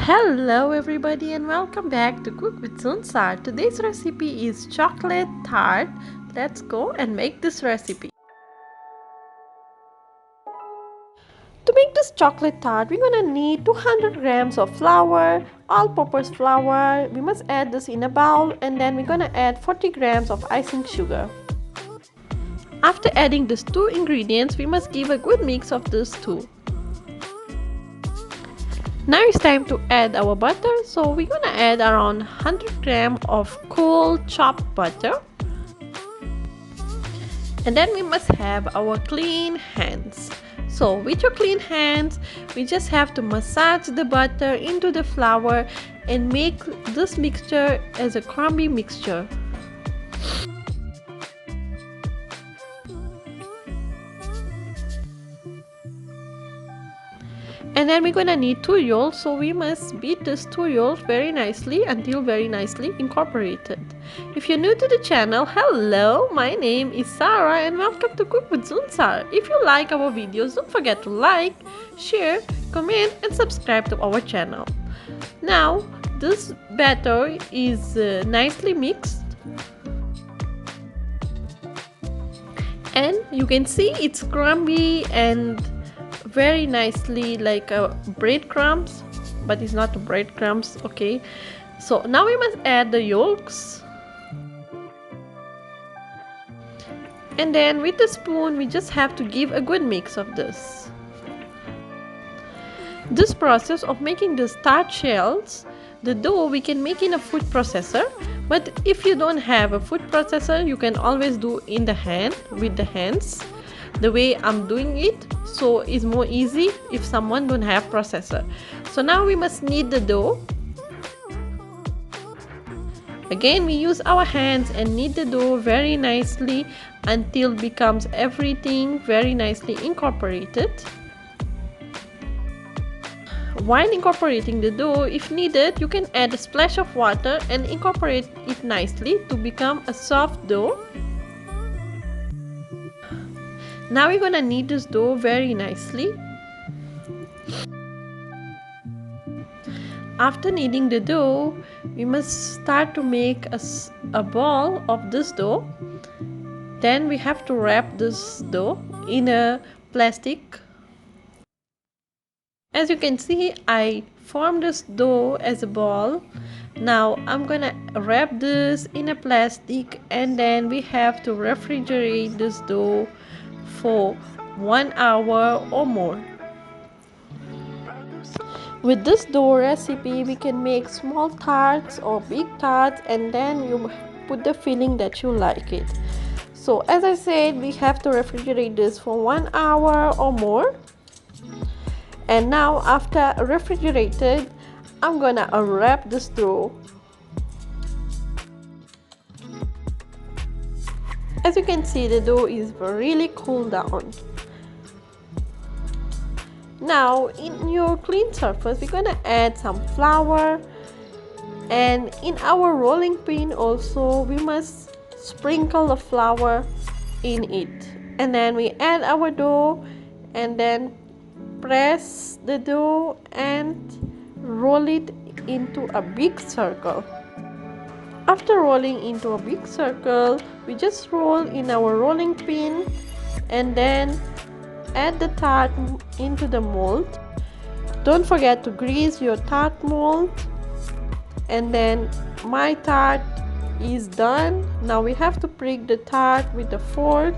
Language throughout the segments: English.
Hello everybody and welcome back to Cook with Zunsar. Today's recipe is chocolate tart. Let's go and make this recipe. To make this chocolate tart, we're gonna need 200 grams of flour, all-purpose flour. We must add this in a bowl and then we're gonna add 40 grams of icing sugar. After adding these two ingredients, we must give a good mix of these two. Now it's time to add our butter, so we're gonna add around 100 grams of cool chopped butter. And then we must have our clean hands. So with your clean hands, we just have to massage the butter into the flour and make this mixture as a crumbly mixture. And then we're gonna need 2 yolks, so we must beat these 2 yolks very nicely until very nicely incorporated. If you're new to the channel, hello, my name is Sarah and welcome to Cook with Zunsar. If you like our videos, don't forget to like, share, comment and subscribe to our channel. Now this batter is nicely mixed and you can see it's crumbly and very nicely like breadcrumbs, but it's not breadcrumbs. Okay, so now we must add the yolks, and then with the spoon we just have to give a good mix of this. This process of making the tart shells, the dough, we can make in a food processor, but if you don't have a food processor, you can always do in the hand with the hands, the way I'm doing it. So it's more easy if someone don't have processor. So now we must knead the dough. Again, we use our hands and knead the dough very nicely until becomes everything very nicely incorporated. While incorporating the dough, if needed, you can add a splash of water and incorporate it nicely to become a soft dough. Now we're gonna knead this dough very nicely. After kneading the dough, we must start to make a ball of this dough. Then we have to wrap this dough in a plastic. As you can see, I formed this dough as a ball. Now I'm gonna wrap this in a plastic and then we have to refrigerate this dough for 1 hour or more. With this dough recipe, we can make small tarts or big tarts, and then you put the filling that you like it. So as I said, we have to refrigerate this for 1 hour or more. And now after refrigerated, I'm gonna unwrap this dough. As you can see, the dough is really cooled down. Now in your clean surface, we're gonna add some flour, and in our rolling pin also we must sprinkle the flour in it. And then we add our dough and then press the dough and roll it into a big circle. After rolling into a big circle, we just roll in our rolling pin and then add the tart into the mold. Don't forget to grease your tart mold. And then my tart is done. Now we have to prick the tart with a fork.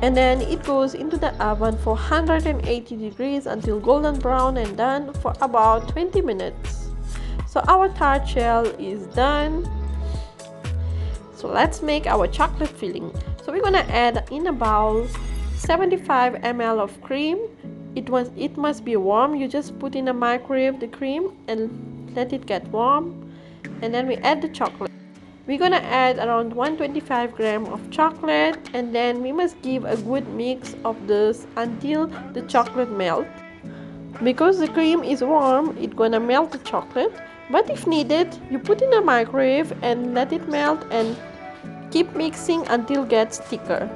And then it goes into the oven for 180 degrees until golden brown and done for about 20 minutes. So our tart shell is done. So let's make our chocolate filling. So we're gonna add in a bowl 75 ml of cream. It must be warm. You just put in a microwave the cream and let it get warm. And then we add the chocolate. We're gonna add around 125 grams of chocolate, and then we must give a good mix of this until the chocolate melts. Because the cream is warm, it's gonna melt the chocolate. But if needed, you put in a microwave and let it melt and keep mixing until it gets thicker.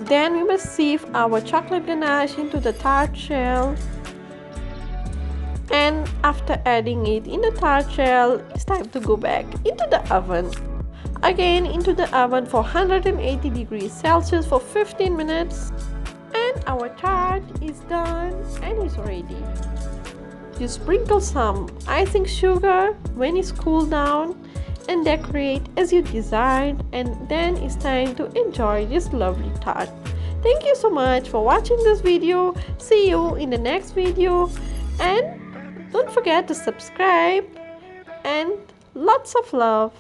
Then we must sieve our chocolate ganache into the tart shell After adding it in the tart shell, it's time to go back into the oven. Again into the oven for 180 degrees Celsius for 15 minutes. And our tart is done and is ready. You sprinkle some icing sugar when it's cooled down and decorate as you desired, and then it's time to enjoy this lovely tart. Thank you so much for watching this video. See you in the next video, and don't forget to subscribe, and lots of love.